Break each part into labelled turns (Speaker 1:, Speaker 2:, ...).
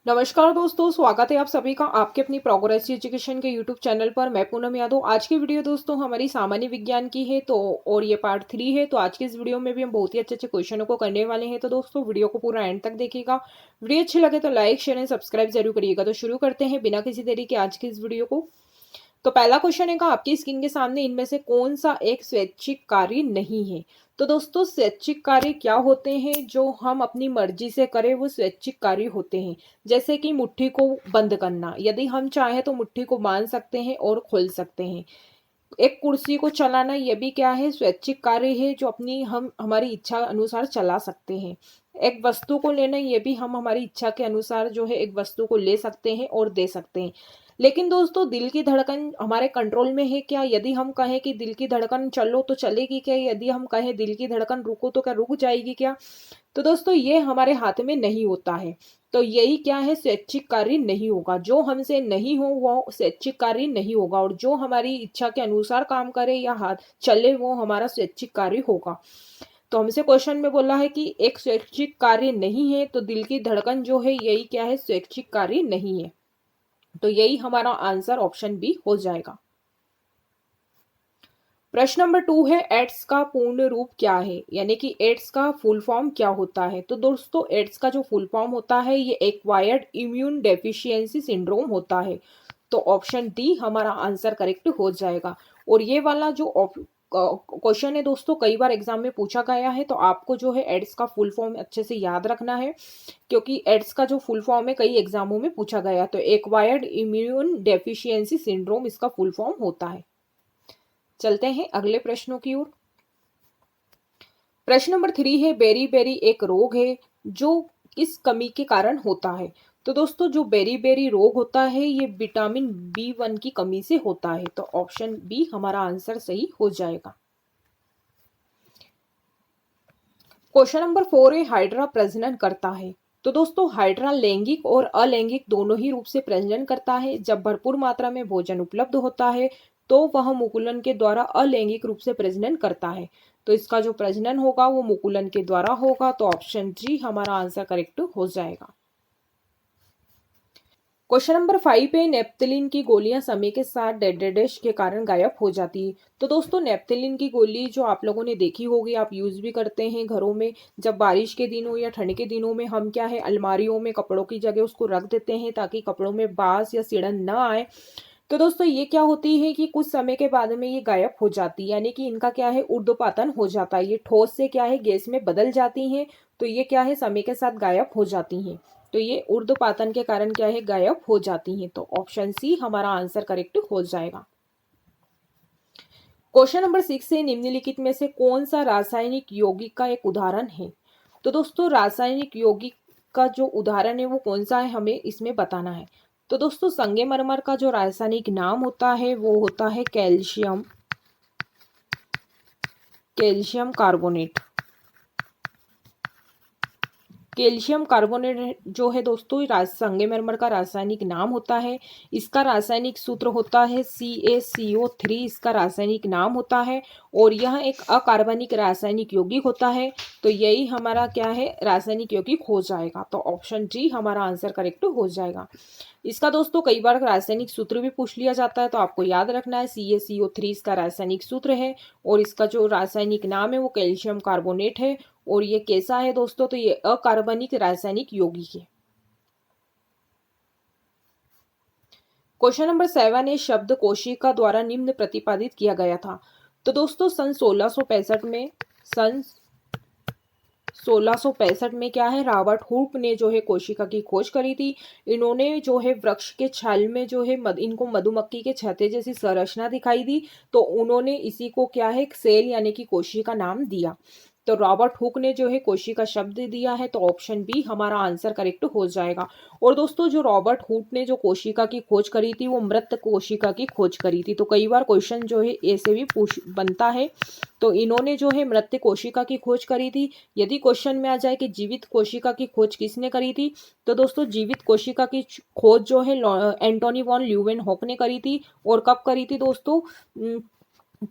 Speaker 1: नमस्कार दोस्तों, स्वागत है आप सभी का आपके अपनी प्रोग्रेस एजुकेशन के यूट्यूब चैनल पर। मैं पूनम यादव। आज की वीडियो दोस्तों हमारी सामान्य विज्ञान की है और ये पार्ट 3 है। तो आज की इस वीडियो में भी हम बहुत ही अच्छे अच्छे क्वेश्चनों को करने वाले हैं। तो दोस्तों वीडियो को पूरा एंड तक देखिएगा। वीडियो अच्छी लगे तो लाइक शेयर एंड सब्सक्राइब जरूर करिएगा। तो शुरू करते हैं बिना किसी देरी के आज की इस वीडियो को। तो पहला क्वेश्चन है आपकी स्क्रीन के सामने, इनमें से कौन सा एक स्वैच्छिक कार्य नहीं है। तो दोस्तों स्वैच्छिक कार्य क्या होते हैं? जो हम अपनी मर्जी से करें वो स्वैच्छिक कार्य होते हैं। जैसे कि मुट्ठी को बंद करना, यदि हम चाहें तो मुट्ठी को बांध सकते हैं और खोल सकते हैं। एक कुर्सी को चलाना, ये भी क्या है? स्वैच्छिक कार्य है जो अपनी हम हमारी इच्छा अनुसार चला सकते हैं। एक वस्तु को लेना, ये भी हम हमारी इच्छा के अनुसार जो है एक वस्तु को ले सकते हैं और दे सकते हैं। लेकिन दोस्तों दिल की धड़कन हमारे कंट्रोल में है क्या? यदि हम कहें कि दिल की धड़कन चलो तो चलेगी क्या? यदि हम कहें दिल की धड़कन रुको तो क्या रुक जाएगी क्या? तो दोस्तों ये हमारे हाथ में नहीं होता है। तो यही क्या है? स्वैच्छिक कार्य नहीं होगा। जो हमसे नहीं हो वो स्वैच्छिक कार्य नहीं होगा, और जो हमारी इच्छा के अनुसार काम करे या हाथ चले वो हमारा स्वैच्छिक कार्य होगा। तो हमसे क्वेश्चन में बोला है कि एक स्वैच्छिक कार्य नहीं है, तो दिल की धड़कन जो है यही क्या है? स्वैच्छिक कार्य नहीं है। तो यही हमारा आंसर ऑप्शन बी हो जाएगा। प्रश्न नंबर 2 है, एड्स का पूर्ण रूप क्या है, यानी कि एड्स का फुल फॉर्म क्या होता है। तो दोस्तों एड्स का जो फुल फॉर्म होता है ये एक्वायर्ड इम्यून डेफिशिएंसी सिंड्रोम होता है। तो ऑप्शन डी हमारा आंसर करेक्ट हो जाएगा। और ये वाला जो क्वेश्चन है दोस्तों कई बार एग्जाम में पूछा गया है, तो आपको जो है एड्स का फुल फॉर्म अच्छे से याद रखना है, क्योंकि एड्स का जो फुल फॉर्म है कई एग्जामों में पूछा गया। तो एक्वायर्ड इम्यून डेफिशिएंसी सिंड्रोम इसका फुल फॉर्म होता है। चलते हैं अगले प्रश्नों की ओर। प्रश्न नंबर 3 है, बेरी बेरी एक रोग है जो किस कमी के कारण होता है। तो दोस्तों जो बेरी बेरी रोग होता है ये विटामिन B1 की कमी से होता है। तो ऑप्शन बी हमारा आंसर सही हो जाएगा। क्वेश्चन नंबर 4 है, हाइड्रा प्रजनन करता है। तो दोस्तों हाइड्रा लैंगिक और अलैंगिक दोनों ही रूप से प्रजनन करता है। जब भरपूर मात्रा में भोजन उपलब्ध होता है तो वह मुकुलन के द्वारा अलैंगिक रूप से प्रजनन करता है। तो इसका जो प्रजनन होगा वो मुकुलन के द्वारा होगा। तो ऑप्शन जी हमारा आंसर करेक्ट हो जाएगा। क्वेश्चन नंबर 5 है, नेप्थलीन की गोलियां समय के साथ डेड्रेडेश के कारण गायब हो जाती है। तो दोस्तों नेप्थलीन की गोली जो आप लोगों ने देखी होगी, आप यूज भी करते हैं घरों में। जब बारिश के दिनों या ठंड के दिनों में हम क्या है अलमारियों में कपड़ों की जगह उसको रख देते हैं ताकि कपड़ों में बास या सिड़न न आए। तो दोस्तों ये क्या होती है कि कुछ समय के बाद में ये गायब हो जाती है, यानी कि इनका क्या है ऊर्ध्वपातन हो जाता है। ये ठोस से क्या है गैस में बदल जाती हैं। तो ये क्या है समय के साथ गायब हो जाती हैं। तो ये ऊर्ध्वपातन के कारण क्या है गायब हो जाती हैं। तो ऑप्शन सी हमारा आंसर करेक्ट हो जाएगा। क्वेश्चन नंबर 6 है, निम्नलिखित में से कौन सा रासायनिक यौगिक का एक उदाहरण है। तो दोस्तों रासायनिक यौगिक का जो उदाहरण है वो कौन सा है हमें इसमें बताना है। तो दोस्तों संगमरमर का जो रासायनिक नाम होता है वो होता है calcium calcium carbonate. Calcium carbonate जो है दोस्तों संगमरमर का रासायनिक नाम होता है। इसका रासायनिक सूत्र होता है CaCO3, इसका रासायनिक नाम होता है। और यह एक अकार्बनिक रासायनिक यौगिक होता है। तो यही हमारा क्या है रासायनिक यौगिक हो जाएगा। तो ऑप्शन डी हमारा आंसर करेक्ट हो जाएगा। इसका दोस्तों कई बार रासायनिक सूत्र भी पूछ लिया जाता है, तो आपको याद रखना है CaCO3 इसका रासायनिक सूत्र है। और इसका जो रासायनिक नाम है वो कैल्शियम कार्बोनेट है। और ये कैसा है दोस्तों? तो ये अकार्बनिक रासायनिक यौगिक है। क्वेश्चन नंबर 7 है, शब्द कोशिका द्वारा निम्न प्रतिपादित किया गया था। तो दोस्तों सन 1665 में क्या है रॉबर्ट हुक ने जो है कोशिका की खोज करी थी। इन्होंने जो है वृक्ष के छाल में जो है इनको मधुमक्खी के छत्ते जैसी संरचना दिखाई दी। तो उन्होंने इसी को क्या है सेल यानी कि कोशिका नाम दिया। तो रॉबर्ट हुक ने जो है कोशिका शब्द दिया है। तो ऑप्शन बी हमारा आंसर करेक्ट हो जाएगा। और दोस्तों जो रॉबर्ट हुक ने जो कोशिका की खोज करी थी वो मृत कोशिका की खोज करी थी। तो कई बार क्वेश्चन जो है ऐसे भी पूछ बनता है। तो इन्होंने जो है मृत कोशिका की खोज करी थी। यदि क्वेश्चन में आ जाए कि जीवित कोशिका की खोज किसने करी थी, तो दोस्तों जीवित कोशिका की खोज जो है एंटोनी वॉन ल्यूवेनहॉक ने करी थी। और कब करी थी दोस्तों?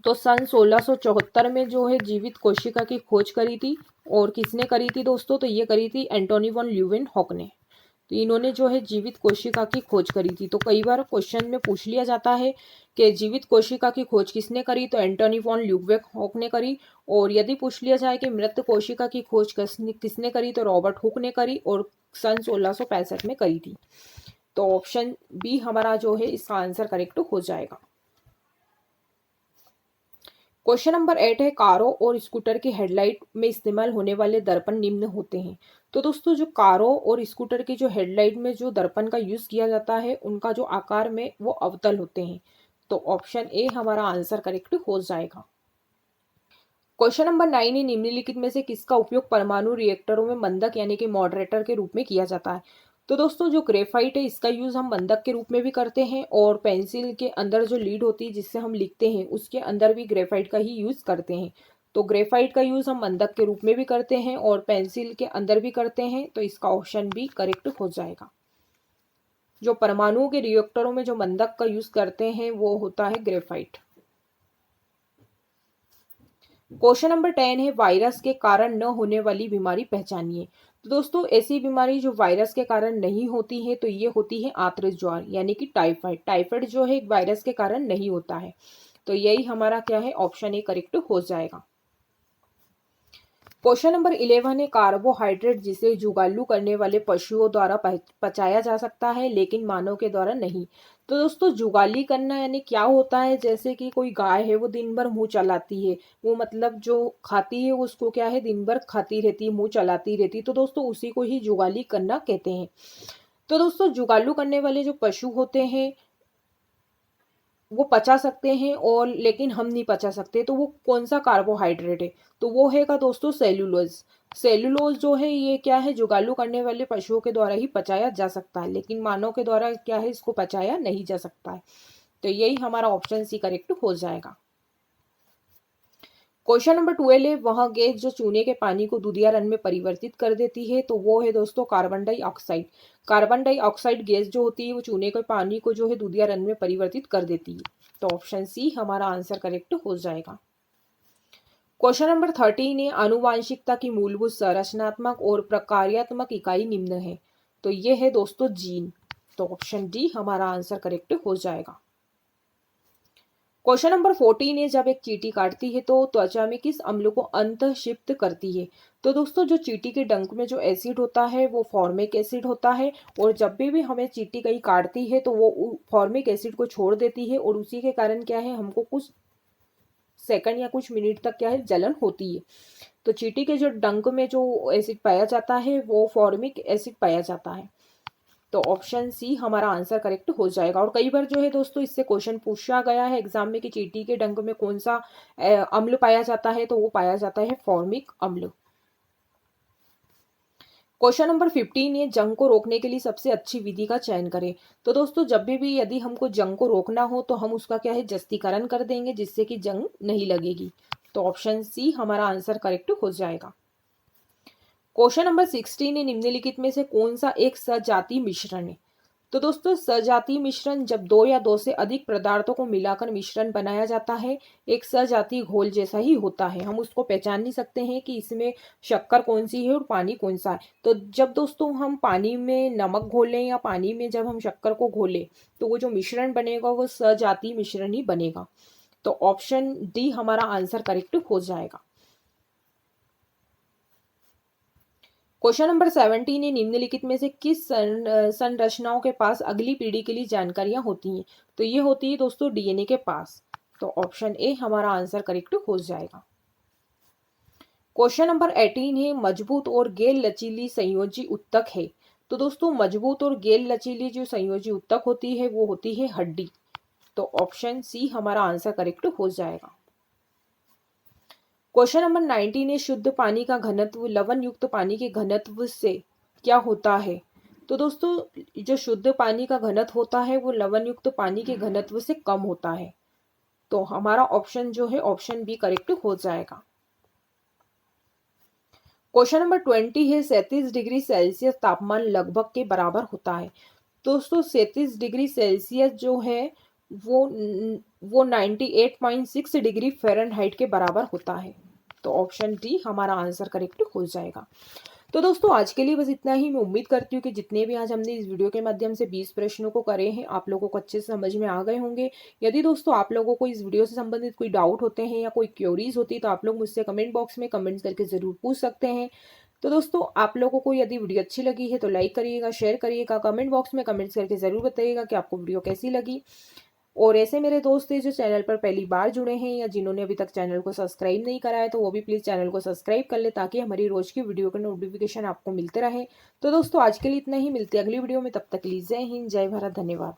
Speaker 1: तो सन 1674 में जो है जीवित कोशिका की खोज करी थी। और किसने करी थी दोस्तों? तो ये करी थी एंटोनी वॉन ल्यूवेनहॉक ने। तो इन्होंने जो है जीवित कोशिका की खोज करी थी। तो कई बार क्वेश्चन में पूछ लिया जाता है कि जीवित कोशिका की खोज किसने करी, तो एंटोनी वॉन ल्यूवेनहॉक ने करी। और यदि पूछ लिया जाए कि मृत कोशिका की खोज किसने करी, तो रॉबर्ट हुक ने करी और सन 1665 में करी थी। तो ऑप्शन बी हमारा जो है इसका आंसर करेक्ट हो जाएगा। क्वेश्चन नंबर 8 है, कारों और स्कूटर की हेडलाइट में इस्तेमाल होने वाले दर्पण निम्न होते हैं। तो दोस्तों जो कारों और स्कूटर की जो हेडलाइट में जो दर्पण का यूज किया जाता है उनका जो आकार में वो अवतल होते हैं। तो ऑप्शन ए हमारा आंसर करेक्ट हो जाएगा। क्वेश्चन नंबर 9 है, निम्नलिखित में से किसका उपयोग परमाणु रिएक्टरों में मंदक यानी कि मॉडरेटर के रूप में किया जाता है। तो दोस्तों जो ग्रेफाइट है इसका यूज हम मंदक के रूप में भी करते हैं और पेंसिल के अंदर जो लीड होती है जिससे हम लिखते हैं उसके अंदर भी ग्रेफाइट का ही यूज करते हैं। तो ग्रेफाइट का यूज हम मंदक के रूप में भी करते हैं और पेंसिल के अंदर भी करते हैं। तो इसका ऑप्शन भी करेक्ट हो जाएगा। जो परमाणुओं के रिएक्टरों में जो मंदक का यूज करते हैं वो होता है ग्रेफाइट। क्वेश्चन नंबर 10 है, वायरस के कारण न होने वाली बीमारी पहचानिए। तो दोस्तों ऐसी बीमारी जो वायरस के कारण नहीं होती है तो ये होती है आंत्र ज्वार यानी कि टाइफाइड। टाइफाइड जो है वायरस के कारण नहीं होता है। तो यही हमारा क्या है, ऑप्शन ए करेक्ट हो जाएगा। क्वेश्चन नंबर 11 है, कार्बोहाइड्रेट जिसे जुगालू करने वाले पशुओं द्वारा पचाया जा सकता है लेकिन मानव के द्वारा नहीं। तो दोस्तों जुगाली करना यानी क्या होता है, जैसे कि कोई गाय है वो दिन भर मुंह चलाती है, वो मतलब जो खाती है उसको क्या है दिन भर खाती रहती है, मुंह चलाती रहती है। तो दोस्तों उसी को ही जुगाली करना कहते हैं। तो दोस्तों जुगालू करने वाले जो पशु होते हैं वो पचा सकते हैं और लेकिन हम नहीं पचा सकते। तो वो कौन सा कार्बोहाइड्रेट है, तो वो है का दोस्तों सेल्यूलोज। सेल्यूलोज जो है ये क्या है, जुगालू करने वाले पशुओं के द्वारा ही पचाया जा सकता है लेकिन मानव के द्वारा क्या है इसको पचाया नहीं जा सकता है। तो यही हमारा ऑप्शन सी करेक्ट हो जाएगा। क्वेश्चन नंबर 12 है, वह गैस जो चूने के पानी को दूधिया रंग में परिवर्तित कर देती है तो वो है दोस्तों carbon dioxide. Carbon dioxide gas जो होती है वो चूने के पानी को जो है दूधिया रंग में परिवर्तित कर देती है। तो ऑप्शन सी हमारा आंसर करेक्ट हो जाएगा। क्वेश्चन नंबर 13 है, आनुवांशिकता की मूलभूत संरचनात्मक और प्रकार्यात्मक इकाई निम्न है। तो ये है दोस्तों जीन। तो ऑप्शन डी हमारा आंसर करेक्ट हो जाएगा। क्वेश्चन नंबर 14 है, जब एक चींटी काटती है तो त्वचा में किस अम्ल को अंतःक्षिप्त करती है। तो दोस्तों जो चींटी के डंक में जो एसिड होता है वो फॉर्मिक एसिड होता है और जब भी हमें चींटी कहीं काटती है तो वो फॉर्मिक एसिड को छोड़ देती है और उसी के कारण क्या है हमको कुछ सेकंड या कुछ मिनट तक क्या है जलन होती है। तो चींटी के जो डंक में जो एसिड पाया जाता है वो फॉर्मिक एसिड पाया जाता है। तो ऑप्शन सी हमारा आंसर करेक्ट हो जाएगा। और कई बार जो है दोस्तों इससे क्वेश्चन पूछा गया है एग्जाम में कि चींटी के डंक में कौन सा अम्ल पाया जाता है, तो वो पाया जाता है फॉर्मिक अम्ल। क्वेश्चन नंबर 15 है, जंग को रोकने के लिए सबसे अच्छी विधि का चयन करें। तो दोस्तों जब भी यदि हमको जंग को रोकना हो तो हम उसका क्या है जस्तीकरण कर देंगे जिससे कि जंग नहीं लगेगी। तो ऑप्शन सी हमारा आंसर करेक्ट हो जाएगा। क्वेश्चन नंबर 16 है, निम्नलिखित में से कौन सा एक सजातीय मिश्रण है। तो दोस्तों सजातीय मिश्रण जब दो या दो से अधिक पदार्थों को मिलाकर मिश्रण बनाया जाता है एक सजातीय घोल जैसा ही होता है। हम उसको पहचान नहीं सकते हैं कि इसमें शक्कर कौन सी है और पानी कौन सा है। तो जब दोस्तों हम पानी में नमक घोलें या पानी में जब हम शक्कर को घोलें तो वो जो मिश्रण बनेगा वो सजातीय मिश्रण ही बनेगा। तो ऑप्शन डी हमारा आंसर करेक्ट हो जाएगा। क्वेश्चन नंबर 17 है, निम्नलिखित में से किस संरचनाओं के पास अगली पीढ़ी के लिए जानकारियां होती हैं। तो ये होती है दोस्तों डीएनए के पास। तो ऑप्शन ए हमारा आंसर करेक्ट हो जाएगा। क्वेश्चन नंबर 18 है, मजबूत और गैर लचीली संयोजी उत्तक है। तो दोस्तों मजबूत और गैर लचीली जो संयोजी उत्तक होती है वो होती है हड्डी। तो ऑप्शन सी हमारा आंसर करेक्ट हो जाएगा। क्वेश्चन नंबर 19 है, शुद्ध पानी का घनत्व लवण युक्त पानी के घनत्व से क्या होता है। तो दोस्तों जो शुद्ध पानी का घनत्व होता है वो लवण युक्त पानी के घनत्व से कम होता है। तो हमारा ऑप्शन जो है ऑप्शन बी करेक्ट हो जाएगा। क्वेश्चन नंबर 20 है, 37 डिग्री सेल्सियस तापमान लगभग के बराबर होता है। दोस्तों 37 डिग्री सेल्सियस जो है वो 98.6 डिग्री फ़ारेनहाइट के बराबर होता है। तो ऑप्शन डी हमारा आंसर करेक्ट हो जाएगा। तो दोस्तों आज के लिए बस इतना ही। मैं उम्मीद करती हूँ कि जितने भी आज हमने इस वीडियो के माध्यम से 20 प्रश्नों को करे हैं, आप लोगों को अच्छे से समझ में आ गए होंगे। यदि दोस्तों आप लोगों को इस वीडियो से संबंधित कोई डाउट होते हैं या कोई क्वेरीज होती है तो आप लोग मुझसे कमेंट बॉक्स में कमेंट्स करके ज़रूर पूछ सकते हैं। तो दोस्तों आप लोगों को यदि वीडियो अच्छी लगी है तो लाइक करिएगा, शेयर करिएगा, कमेंट बॉक्स में कमेंट्स करके ज़रूर बताइएगा कि आपको वीडियो कैसी लगी। और ऐसे मेरे दोस्त हैं जो चैनल पर पहली बार जुड़े हैं या जिन्होंने अभी तक चैनल को सब्सक्राइब नहीं करा है तो वो भी प्लीज़ चैनल को सब्सक्राइब कर ले ताकि हमारी रोज़ की वीडियो का नोटिफिकेशन आपको मिलते रहे। तो दोस्तों आज के लिए इतना ही, मिलते हैं अगली वीडियो में। तब तक के लिए जय हिंद, जय भारत, धन्यवाद।